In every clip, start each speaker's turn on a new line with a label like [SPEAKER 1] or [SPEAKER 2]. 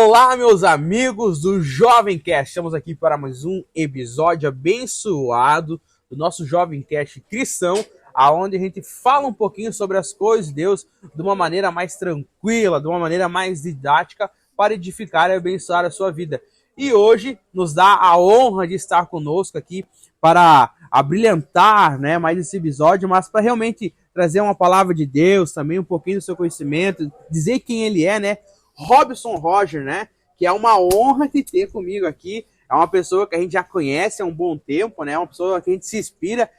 [SPEAKER 1] Olá, meus amigos do Jovem Cast. Estamos aqui para mais um episódio abençoado do nosso Jovem Cast cristão, aonde a gente fala um pouquinho sobre as coisas de Deus de uma maneira mais tranquila, de uma maneira mais didática, para edificar e abençoar a sua vida. E hoje nos dá a honra de estar conosco aqui para abrilhantar, mais esse episódio, mas para realmente trazer uma palavra de Deus, também um pouquinho do seu conhecimento, dizer quem ele é, Robson Roger, que é uma honra te ter comigo aqui. É uma pessoa que a gente já conhece há um bom tempo, uma pessoa que a gente se inspira.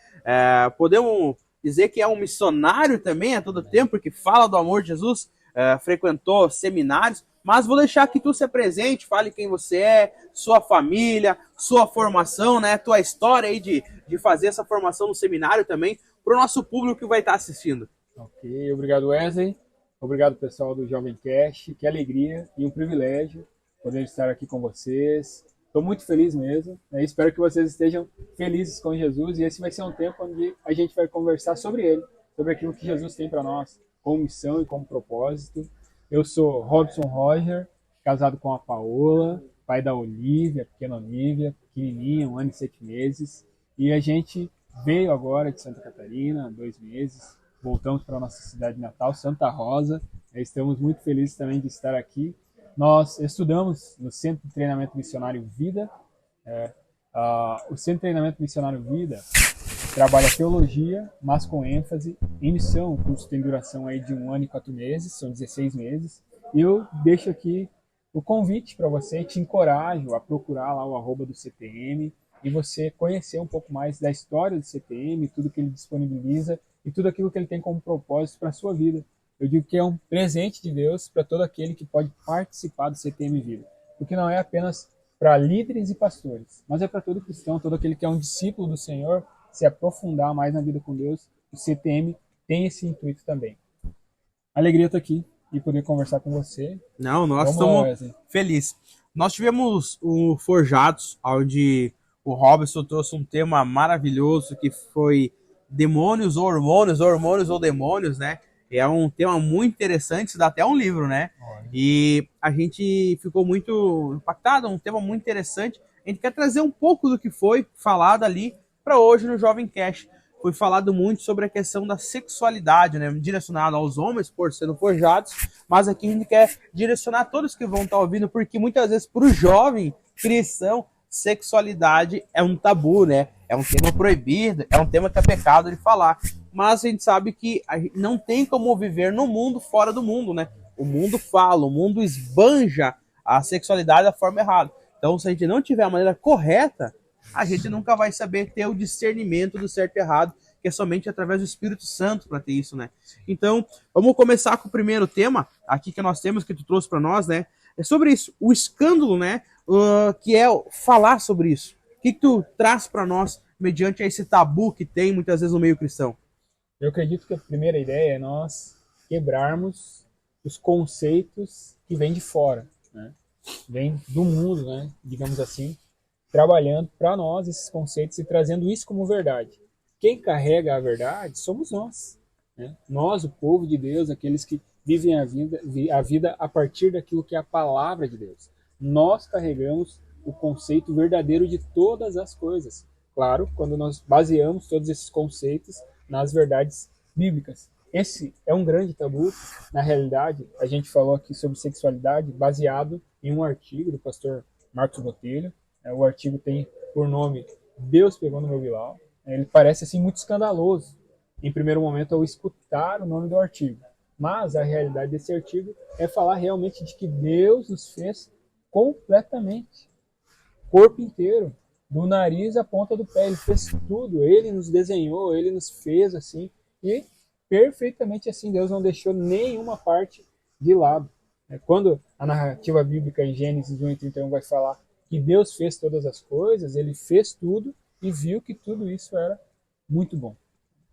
[SPEAKER 1] Podemos dizer que é um missionário também a todo tempo, porque fala do amor de Jesus, frequentou seminários. Mas vou deixar que tu se apresente, fale quem você é, sua família, sua formação, tua história aí de fazer essa formação no seminário também, para o nosso público que vai estar assistindo.
[SPEAKER 2] Ok, obrigado, Wesley. Obrigado, pessoal do Jovem Cast. Que alegria e um privilégio poder estar aqui com vocês. Estou muito feliz mesmo. Espero que vocês estejam felizes com Jesus. E esse vai ser um tempo onde a gente vai conversar sobre ele, sobre aquilo que Jesus tem para nós, como missão e como propósito. Eu sou Robson Roger, casado com a Paola, pai da Olivia, pequena Olivia, pequenininha, 1 ano e 7 meses. E a gente veio agora de Santa Catarina, há 2 meses. Voltamos para a nossa cidade natal, Santa Rosa. Estamos muito felizes também de estar aqui. Nós estudamos no Centro de Treinamento Missionário Vida. O Centro de Treinamento Missionário Vida trabalha teologia, mas com ênfase em missão. O curso tem duração aí de 1 ano e 4 meses, são 16 meses. E eu deixo aqui o convite para você, te encorajo a procurar lá o @ do CTM e você conhecer um pouco mais da história do CTM, tudo que ele disponibiliza e tudo aquilo que ele tem como propósito para a sua vida. Eu digo que é um presente de Deus para todo aquele que pode participar do CTM Vida. Porque não é apenas para líderes e pastores, mas é para todo cristão, todo aquele que é um discípulo do Senhor, se aprofundar mais na vida com Deus. O CTM tem esse intuito também. Alegria estar aqui e poder conversar com você.
[SPEAKER 1] Nós estamos felizes. Nós tivemos o Forjados, onde o Robson trouxe um tema maravilhoso que foi demônios ou hormônios ou demônios, É um tema muito interessante, isso dá até um livro, E a gente ficou muito impactado, um tema muito interessante. A gente quer trazer um pouco do que foi falado ali para hoje no Jovem Cast. Foi falado muito sobre a questão da sexualidade, direcionado aos homens por sendo forjados, mas aqui a gente quer direcionar a todos que vão estar ouvindo, porque muitas vezes para o jovem cristão, sexualidade é um tabu, É um tema proibido, é um tema que é pecado de falar. Mas a gente sabe que não tem como viver no mundo fora do mundo, O mundo fala, o mundo esbanja a sexualidade da forma errada. Então, se a gente não tiver a maneira correta, a gente nunca vai saber ter o discernimento do certo e errado, que é somente através do Espírito Santo para ter isso, Então, vamos começar com o primeiro tema aqui que nós temos, que tu trouxe para nós, É sobre isso, o escândalo, que é falar sobre isso. O que tu traz para nós mediante esse tabu que tem muitas vezes no meio cristão?
[SPEAKER 2] Eu acredito que a primeira ideia é nós quebrarmos os conceitos que vêm de fora, Vêm do mundo, digamos assim, trabalhando para nós esses conceitos e trazendo isso como verdade. Quem carrega a verdade somos nós, Nós, o povo de Deus, aqueles que vivem a vida a partir daquilo que é a palavra de Deus. Nós carregamos o conceito verdadeiro de todas as coisas. Claro, quando nós baseamos todos esses conceitos nas verdades bíblicas. Esse é um grande tabu. Na realidade, a gente falou aqui sobre sexualidade baseado em um artigo do pastor Marcos Botelho. O artigo tem por nome Deus Pegou no Meu Bilal. Ele parece assim muito escandaloso em primeiro momento ao escutar o nome do artigo. Mas a realidade desse artigo é falar realmente de que Deus nos fez completamente, corpo inteiro, do nariz à ponta do pé. Ele fez tudo, ele nos desenhou, ele nos fez assim, e perfeitamente assim. Deus não deixou nenhuma parte de lado. Quando a narrativa bíblica em Gênesis 1:31 vai falar que Deus fez todas as coisas, ele fez tudo e viu que tudo isso era muito bom.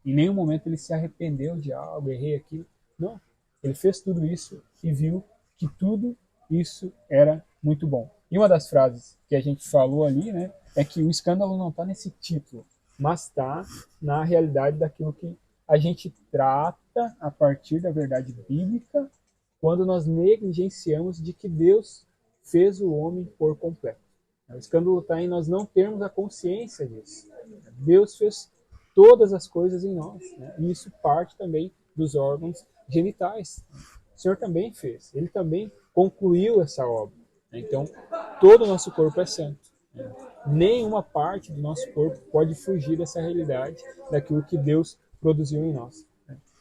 [SPEAKER 2] Em nenhum momento ele se arrependeu de algo, errei aqui. Não, ele fez tudo isso e viu que tudo isso era muito bom. E uma das frases que a gente falou ali, é que o escândalo não está nesse título, mas está na realidade daquilo que a gente trata a partir da verdade bíblica, quando nós negligenciamos de que Deus fez o homem por completo. O escândalo está em nós não termos a consciência disso. Deus fez todas as coisas em nós, né? E isso parte também dos órgãos genitais. O Senhor também fez, Ele também concluiu essa obra. Então, todo o nosso corpo é santo. Nenhuma parte do nosso corpo pode fugir dessa realidade, daquilo que Deus produziu em nós.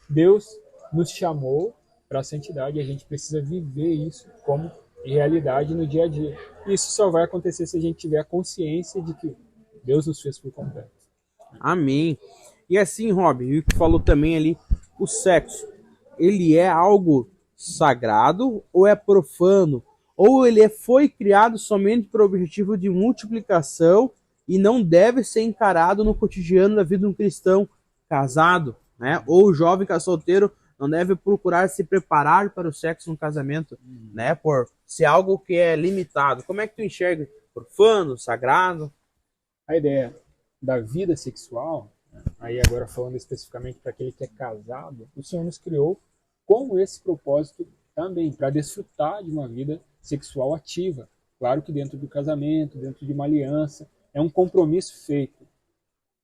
[SPEAKER 2] Deus nos chamou para a santidade e a gente precisa viver isso como realidade no dia a dia. Isso só vai acontecer se a gente tiver a consciência de que Deus nos fez por completo.
[SPEAKER 1] Amém. E assim, Rob, o que falou também ali, o sexo, ele é algo sagrado ou é profano? Ou ele foi criado somente para o objetivo de multiplicação e não deve ser encarado no cotidiano da vida de um cristão casado, né? Ou o jovem que é solteiro não deve procurar se preparar para o sexo no casamento, né? Por ser algo que é limitado. Como é que tu enxerga? Profano, sagrado?
[SPEAKER 2] A ideia da vida sexual, aí agora falando especificamente para aquele que é casado, o Senhor nos criou com esse propósito também, para desfrutar de uma vida sexual ativa. Claro que dentro do casamento, dentro de uma aliança, é um compromisso feito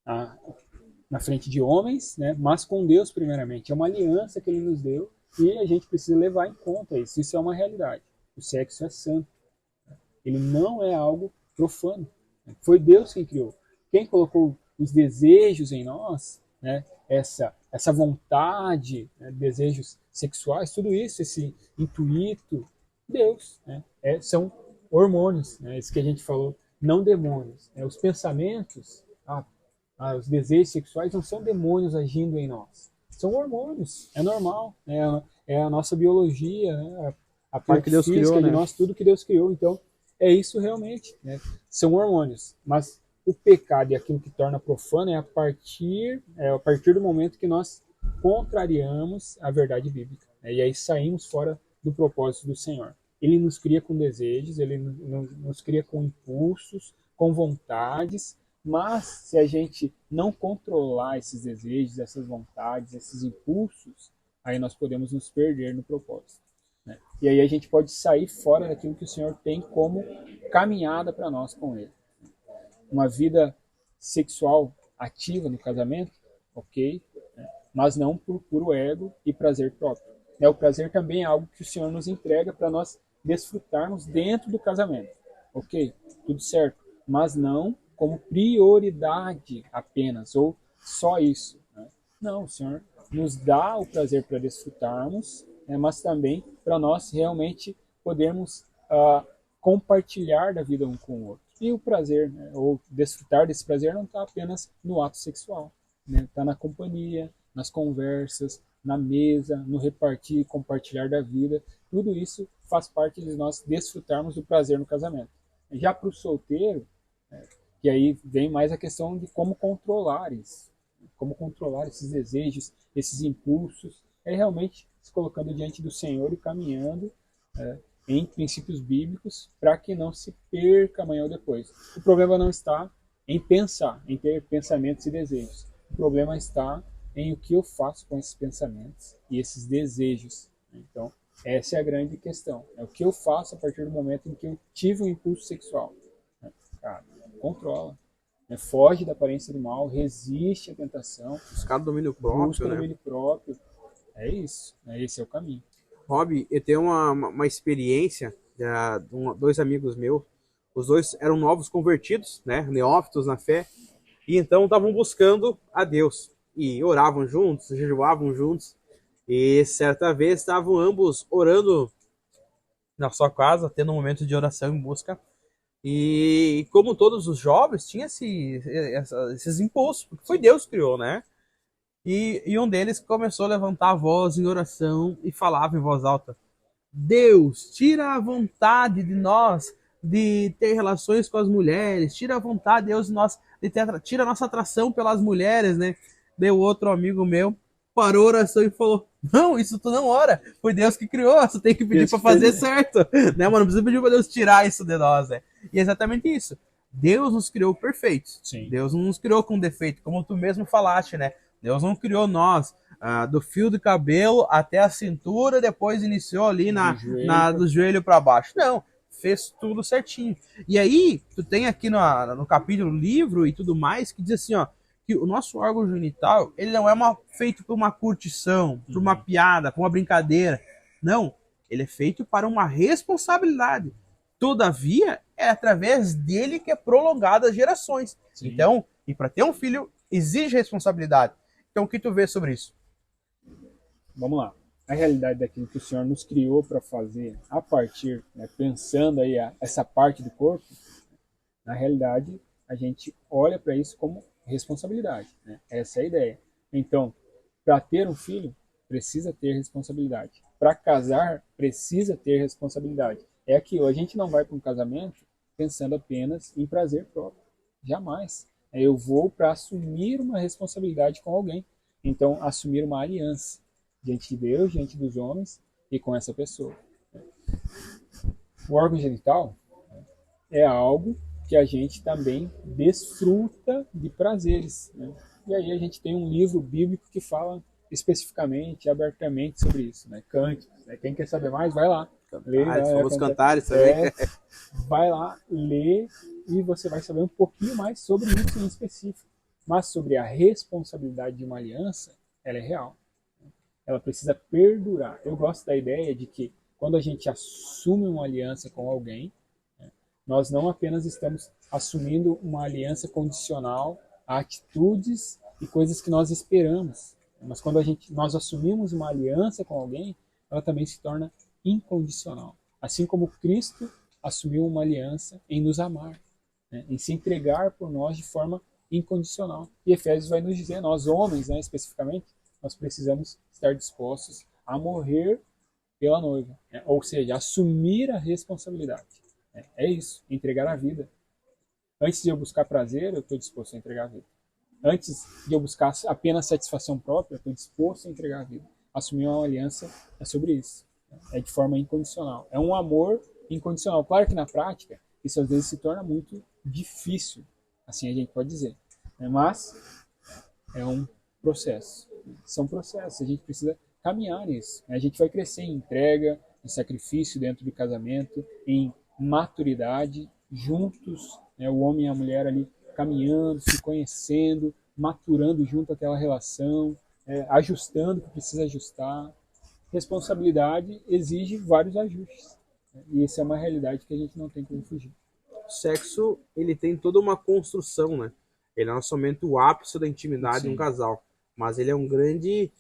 [SPEAKER 2] na frente de homens, né, mas com Deus primeiramente. É uma aliança que Ele nos deu e a gente precisa levar em conta isso. Isso é uma realidade. O sexo é santo. Ele não é algo profano. Foi Deus quem criou. Quem colocou os desejos em nós, né, essa vontade, né, desejos sexuais, tudo isso, esse intuito, Deus. Né, são hormônios, né, isso que a gente falou, não demônios. Né, os pensamentos, os desejos sexuais não são demônios agindo em nós. São hormônios, é normal. Né, é a nossa biologia, né, a parte que Deus física criou, de nós, tudo que Deus criou. Então, é isso realmente. Né, são hormônios, mas o pecado e aquilo que torna profano é a partir do momento que nós contrariamos a verdade bíblica. Né? E aí saímos fora do propósito do Senhor. Ele nos cria com desejos, Ele nos cria com impulsos, com vontades, mas se a gente não controlar esses desejos, essas vontades, esses impulsos, aí nós podemos nos perder no propósito. Né? E aí a gente pode sair fora daquilo que o Senhor tem como caminhada para nós com Ele. Uma vida sexual ativa no casamento, ok, né? Mas não por puro ego e prazer próprio. Né? O prazer também é algo que o Senhor nos entrega para nós desfrutarmos dentro do casamento, ok, tudo certo, mas não como prioridade apenas, ou só isso. Né? Não, o Senhor nos dá o prazer para desfrutarmos, né? Mas também para nós realmente podermos compartilhar da vida um com o outro. E o prazer, né, ou desfrutar desse prazer, não está apenas no ato sexual. Está, né, na companhia, nas conversas, na mesa, no repartir e compartilhar da vida. Tudo isso faz parte de nós desfrutarmos do prazer no casamento. Já para o solteiro, que aí vem mais a questão de como controlar isso. Como controlar esses desejos, esses impulsos. É realmente se colocando diante do Senhor e caminhando em princípios bíblicos, para que não se perca amanhã ou depois. O problema não está em pensar, em ter pensamentos e desejos. O problema está em o que eu faço com esses pensamentos e esses desejos. Então, essa é a grande questão. É o que eu faço a partir do momento em que eu tive um impulso sexual. Cara, controla. Foge da aparência do mal, resiste à tentação.
[SPEAKER 1] Buscar domínio próprio.
[SPEAKER 2] Busca domínio próprio. É isso. Esse é o caminho.
[SPEAKER 1] Rob, eu tenho uma experiência de dois amigos meus. Os dois eram novos convertidos, né, neófitos na fé, e então estavam buscando a Deus. E oravam juntos, jejuavam juntos. E certa vez estavam ambos orando na sua casa, tendo um momento de oração em busca. E como todos os jovens, tinha esses impulsos, porque foi Deus que criou, né? E um deles começou a levantar a voz em oração e falava em voz alta: Deus, tira a vontade de nós de ter relações com as mulheres, tira a vontade, Deus, tira a nossa atração pelas mulheres, né? Daí o outro amigo meu parou a oração e falou: não, isso tu não ora, foi Deus que criou, você tem que pedir para fazer certo, né, mano? Não precisa pedir para Deus tirar isso de nós, né? E é exatamente isso. Deus nos criou perfeitos. Sim. Deus não nos criou com defeito, como tu mesmo falaste, né? Deus não criou nós do fio do cabelo até a cintura, depois iniciou ali do joelho para baixo. Não, fez tudo certinho. E aí, tu tem aqui no capítulo livro e tudo mais, que diz assim, ó, que o nosso órgão genital, ele não é feito por uma curtição, por uma piada, por uma brincadeira. Não, ele é feito para uma responsabilidade. Todavia, é através dele que é prolongada as gerações. Sim. Então, e para ter um filho, exige responsabilidade. Então, o que tu vê sobre isso?
[SPEAKER 2] Vamos lá. A realidade daquilo que o Senhor nos criou para fazer, a partir, né, pensando aí essa parte do corpo, na realidade, a gente olha para isso como responsabilidade. Né? Essa é a ideia. Então, para ter um filho, precisa ter responsabilidade. Para casar, precisa ter responsabilidade. É aquilo, a gente não vai para um casamento pensando apenas em prazer próprio. Jamais. Eu vou para assumir uma responsabilidade com alguém. Então, assumir uma aliança diante de Deus, diante dos homens e com essa pessoa. O órgão genital é algo que a gente também desfruta de prazeres. Né? E aí a gente tem um livro bíblico que fala especificamente, abertamente sobre isso. Né? Cânticos. Né? Quem quer saber mais, vai lá.
[SPEAKER 1] Vamos cantar isso também.
[SPEAKER 2] Vai lá, lê e você vai saber um pouquinho mais sobre isso em específico. Mas sobre a responsabilidade de uma aliança, ela é real. Ela precisa perdurar. Eu gosto da ideia de que quando a gente assume uma aliança com alguém, nós não apenas estamos assumindo uma aliança condicional a atitudes e coisas que nós esperamos, mas quando nós assumimos uma aliança com alguém, ela também se torna incondicional. Assim como Cristo assumiu uma aliança em nos amar, né, em se entregar por nós de forma incondicional. E Efésios vai nos dizer, nós homens, né, especificamente, nós precisamos estar dispostos a morrer pela noiva, né? Ou seja, assumir a responsabilidade. É isso, entregar a vida. Antes de eu buscar prazer, eu estou disposto a entregar a vida. Antes de eu buscar apenas satisfação própria, eu estou disposto a entregar a vida. Assumir uma aliança é sobre isso. É de forma incondicional. É um amor incondicional. Claro que na prática, isso às vezes se torna muito difícil, assim a gente pode dizer. Mas é um processo. São processos, a gente precisa caminhar nisso. A gente vai crescer em entrega, em sacrifício dentro do casamento, em maturidade, juntos, né, o homem e a mulher ali caminhando, se conhecendo, maturando junto àquela relação, ajustando o que precisa ajustar. Responsabilidade exige vários ajustes. Né, e essa é uma realidade que a gente não tem como fugir.
[SPEAKER 1] O sexo, ele tem toda uma construção, né? Ele não é somente o ápice da intimidade de um casal, mas ele é um grande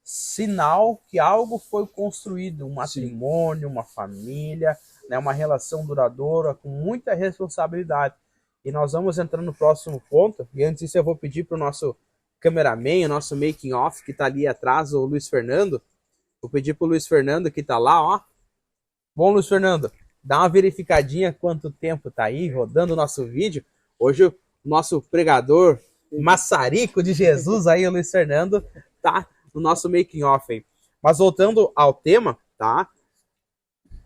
[SPEAKER 1] sinal que algo foi construído, um matrimônio, uma família, né, uma relação duradoura, com muita responsabilidade. E nós vamos entrar no próximo ponto, e antes disso eu vou pedir para o nosso cameraman, o nosso making off, que está ali atrás, o Luiz Fernando, vou pedir para o Luiz Fernando, que está lá, ó. Bom, Luiz Fernando, dá uma verificadinha quanto tempo tá aí, rodando o nosso vídeo. Hoje o nosso pregador, maçarico de Jesus aí, o Luiz Fernando, tá no nosso making off aí. Mas voltando ao tema, tá?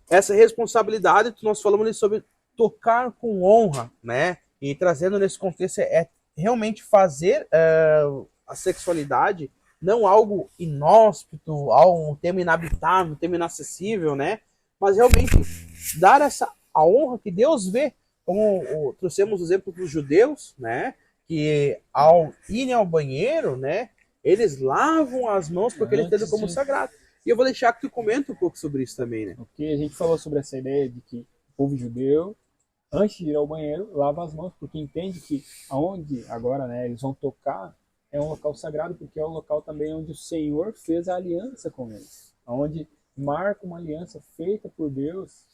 [SPEAKER 1] Essa responsabilidade que nós falamos sobre tocar com honra, né? E trazendo nesse contexto é realmente fazer a sexualidade não algo inóspito, algo, um tema inabitável, um tema inacessível, né? Mas realmente dar a honra que Deus vê, como trouxemos o exemplo dos judeus, né? Que ao irem ao banheiro, né? Eles lavam as mãos porque eles têm como sagrado. E eu vou deixar que tu comenta um pouco sobre isso também, né?
[SPEAKER 2] Ok, a gente falou sobre essa ideia de que o povo judeu, antes de ir ao banheiro, lava as mãos, porque entende que aonde agora, né, eles vão tocar é um local sagrado, porque é um local também onde o Senhor fez a aliança com eles, onde marca uma aliança feita por Deus.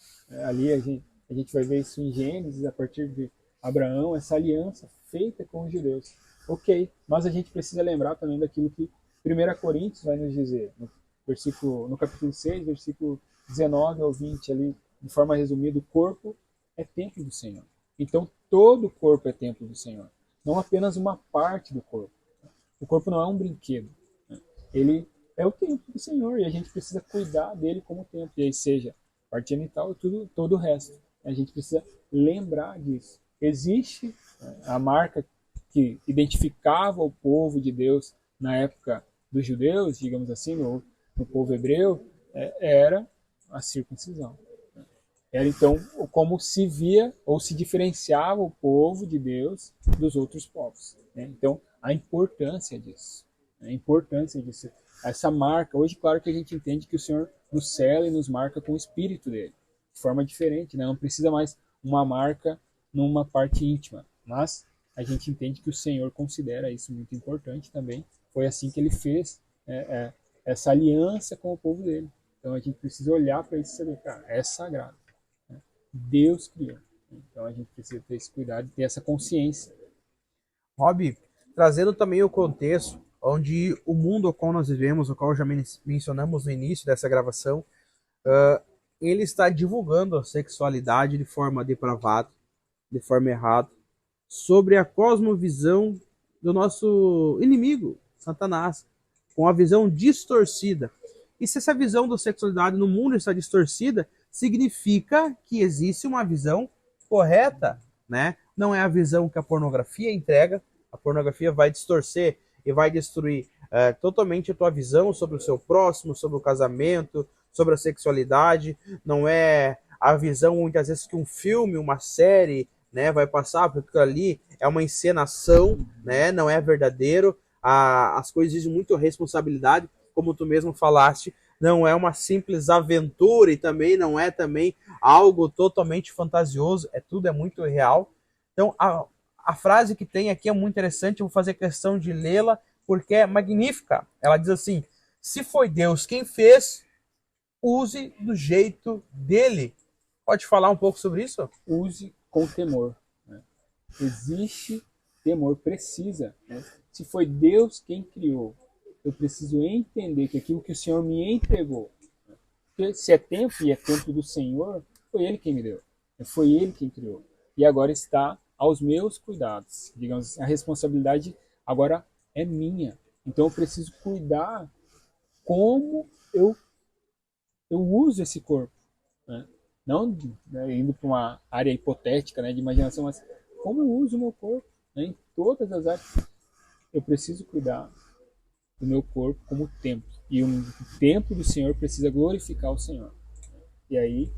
[SPEAKER 2] Ali a gente vai ver isso em Gênesis, a partir de Abraão, essa aliança feita com os judeus. Ok, mas a gente precisa lembrar também daquilo que 1 Coríntios vai nos dizer, no capítulo 6, versículo 19 ao 20, ali, de forma resumida, o corpo é templo do Senhor. Então, todo o corpo é templo do Senhor, não apenas uma parte do corpo. O corpo não é um brinquedo, né? Ele é o templo do Senhor e a gente precisa cuidar dele como templo, e aí seja parte genital e todo o resto. A gente precisa lembrar disso. Existe a marca que identificava o povo de Deus na época dos judeus, digamos assim, no povo hebreu, era a circuncisão. Era então como se via ou se diferenciava o povo de Deus dos outros povos, né? Então, a importância disso, né? A importância disso. Essa marca, hoje, claro que a gente entende que o Senhor nos sela e nos marca com o Espírito dele, de forma diferente, né? Não precisa mais uma marca numa parte íntima, mas a gente entende que o Senhor considera isso muito importante também. Foi assim que ele fez essa aliança com o povo dele. Então a gente precisa olhar para isso e saber, cara, é sagrado. Deus criou. Então a gente precisa ter esse cuidado e ter essa consciência.
[SPEAKER 1] Rob, trazendo também o contexto onde o mundo ao qual nós vivemos, o qual já mencionamos no início dessa gravação, ele está divulgando a sexualidade de forma depravada, de forma errada, sobre a cosmovisão do nosso inimigo, Satanás, com a visão distorcida. E se essa visão da sexualidade no mundo está distorcida, significa que existe uma visão correta, né? Não é a visão que a pornografia entrega. A pornografia vai distorcer e vai destruir totalmente a tua visão sobre o seu próximo, sobre o casamento, sobre a sexualidade. Não é a visão muitas vezes que um filme, uma série, né, vai passar, porque ali é uma encenação, né? Não é verdadeiro. As coisas exigem muito responsabilidade, como tu mesmo falaste. Não é uma simples aventura e também não é também algo totalmente fantasioso, tudo é muito real. Então, a frase que tem aqui é muito interessante, eu vou fazer questão de lê-la, porque é magnífica. Ela diz assim, se foi Deus quem fez, use do jeito dele. Pode falar um pouco sobre isso?
[SPEAKER 2] Use com temor, né? Existe temor, precisa, né? Se foi Deus quem criou, eu preciso entender que aquilo que o Senhor me entregou, porque se é tempo e é tempo do Senhor, foi Ele quem me deu, foi Ele quem criou. E agora está aos meus cuidados. Digamos, a responsabilidade agora é minha. Então eu preciso cuidar como eu uso esse corpo, né? Não, né, indo para uma área hipotética, né, de imaginação, mas como eu uso o meu corpo, né, em todas as áreas. Eu preciso cuidar do meu corpo como templo. E o templo do Senhor precisa glorificar o Senhor. E aí,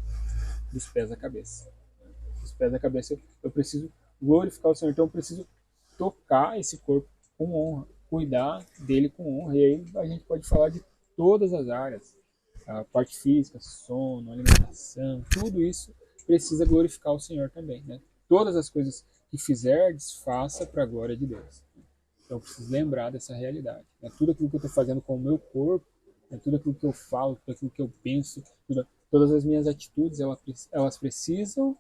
[SPEAKER 2] dos pés à cabeça. Dos pés à cabeça, eu preciso glorificar o Senhor. Então eu preciso tocar esse corpo com honra, cuidar dele com honra. E aí a gente pode falar de todas as áreas. A parte física, sono, alimentação, tudo isso precisa glorificar o Senhor também, né? Todas as coisas que fizerdes, faça para a glória de Deus. Então eu preciso lembrar dessa realidade. Né? Tudo aquilo que eu estou fazendo com o meu corpo, né? Tudo aquilo que eu falo, tudo aquilo que eu penso, todas as minhas atitudes, elas precisam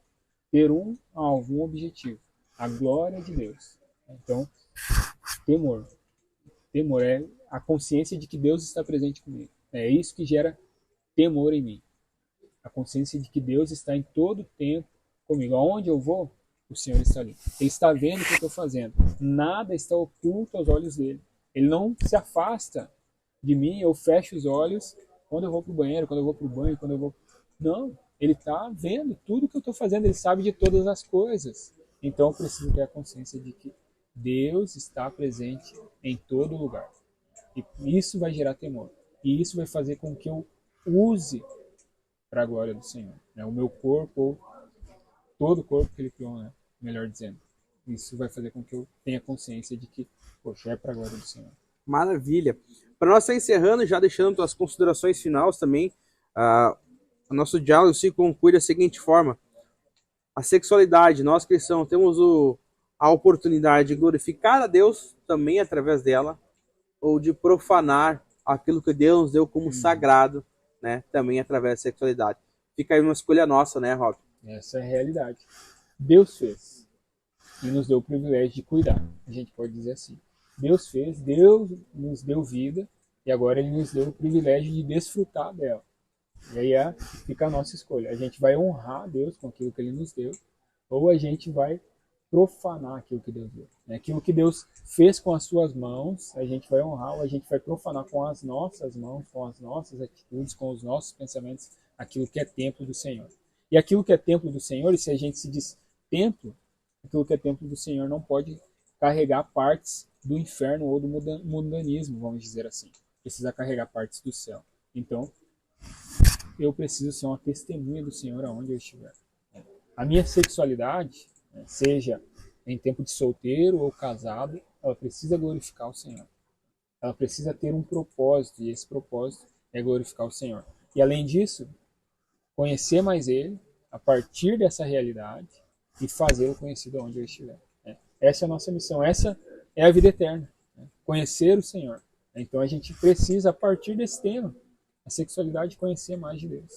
[SPEAKER 2] ter um alvo, um objetivo. A glória de Deus. Então, temor. Temor é a consciência de que Deus está presente comigo. É isso que gera temor em mim. A consciência de que Deus está em todo tempo comigo. Aonde eu vou, o Senhor está ali. Ele está vendo o que eu estou fazendo. Nada está oculto aos olhos dele. Ele não se afasta de mim, eu fecho os olhos quando eu vou para o banheiro, quando eu vou para o banho, quando eu vou... Não, ele está vendo tudo que eu estou fazendo, ele sabe de todas as coisas. Então eu preciso ter a consciência de que Deus está presente em todo lugar. E isso vai gerar temor. E isso vai fazer com que eu use para a glória do Senhor. Né? O meu corpo, ou todo o corpo que ele criou, né? Melhor dizendo. Isso vai fazer com que eu tenha consciência de que, poxa, é para a glória do Senhor.
[SPEAKER 1] Maravilha. Para nós estar encerrando, já deixando as considerações finais também, o nosso diálogo se conclui da seguinte forma. A sexualidade, nós cristãos temos a oportunidade de glorificar a Deus também através dela, ou de profanar aquilo que Deus nos deu como sagrado, né, também através da sexualidade. Fica aí uma escolha nossa, né, Rob?
[SPEAKER 2] Essa é a realidade. Deus fez e nos deu o privilégio de cuidar. A gente pode dizer assim. Deus fez, Deus nos deu vida e agora Ele nos deu o privilégio de desfrutar dela. E aí fica a nossa escolha. A gente vai honrar Deus com aquilo que Ele nos deu ou a gente vai profanar aquilo que Deus deu. Aquilo que Deus fez com as suas mãos, a gente vai honrar ou a gente vai profanar com as nossas mãos, com as nossas atitudes, com os nossos pensamentos, aquilo que é templo do Senhor. E aquilo que é templo do Senhor, e se a gente se diz templo, aquilo que é templo do Senhor não pode carregar partes do inferno ou do mundanismo, vamos dizer assim. Precisa carregar partes do céu. Então, eu preciso ser uma testemunha do Senhor aonde eu estiver. A minha sexualidade, seja em tempo de solteiro ou casado, ela precisa glorificar o Senhor. Ela precisa ter um propósito, e esse propósito é glorificar o Senhor. E além disso, conhecer mais Ele, a partir dessa realidade, e fazê-lo conhecido onde eu estiver. Essa é a nossa missão, essa é a vida eterna. Conhecer o Senhor. Então a gente precisa, a partir desse tema, a sexualidade, conhecer mais de Deus.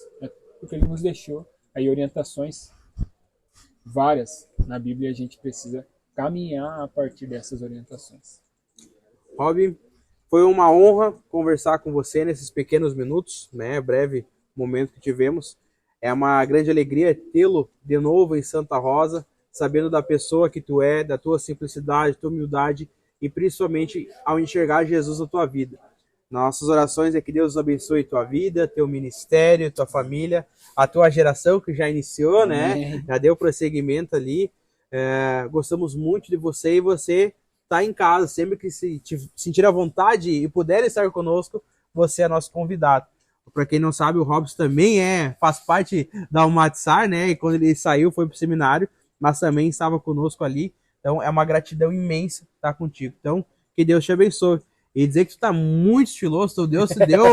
[SPEAKER 2] Porque Ele nos deixou aí orientações várias na Bíblia, e a gente precisa caminhar a partir dessas orientações.
[SPEAKER 1] Rob, foi uma honra conversar com você nesses pequenos minutos, né? Breve momento que tivemos. É uma grande alegria tê-lo de novo em Santa Rosa, sabendo da pessoa que tu é, da tua simplicidade, tua humildade e principalmente ao enxergar Jesus na tua vida. Nossas orações é que Deus abençoe tua vida, teu ministério, tua família, a tua geração que já iniciou, né? Já deu prosseguimento ali. Gostamos muito de você, e você está em casa. Sempre que se sentir à vontade e puder estar conosco, você é nosso convidado. Para quem não sabe, o Robson também faz parte da Umatsar, né? E quando ele saiu, foi para o seminário, mas também estava conosco ali. Então é uma gratidão imensa estar contigo. Então, que Deus te abençoe. E dizer que tu tá muito estiloso, teu Deus te deu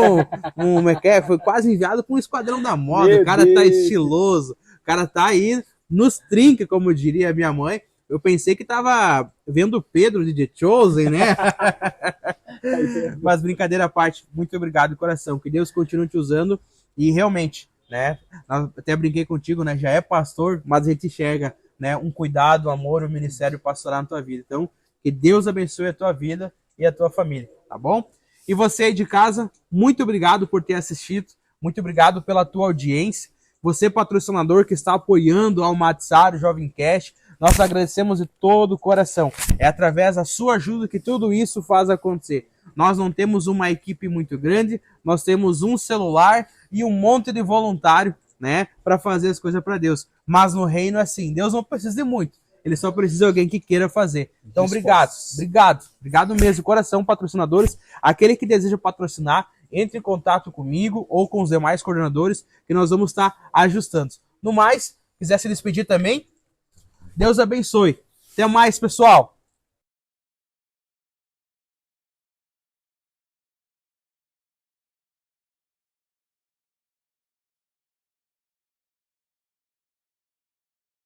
[SPEAKER 1] foi quase enviado para um esquadrão da moda. Meu o cara Deus. Tá estiloso, o cara tá aí nos trinca, como diria a minha mãe. Eu pensei que tava vendo Pedro de The Chosen, né? Mas brincadeira à parte, muito obrigado de coração. Que Deus continue te usando. E realmente, né? Até brinquei contigo, né? Já é pastor, mas a gente enxerga, né? Um cuidado, um amor, um ministério pastoral na tua vida. Então, que Deus abençoe a tua vida e a tua família, tá bom? E você aí de casa, muito obrigado por ter assistido. Muito obrigado pela tua audiência. Você, patrocinador que está apoiando ao Matsar, o Jovem Cast, nós agradecemos de todo o coração. É através da sua ajuda que tudo isso faz acontecer. Nós não temos uma equipe muito grande, nós temos um celular e um monte de voluntário, né, para fazer as coisas para Deus. Mas no reino é assim, Deus não precisa de muito. Ele só precisa de alguém que queira fazer. Então, obrigado mesmo, de coração, patrocinadores. Aquele que deseja patrocinar, entre em contato comigo ou com os demais coordenadores, que nós vamos estar ajustando. No mais, quiser se despedir também, Deus abençoe. Até mais, pessoal.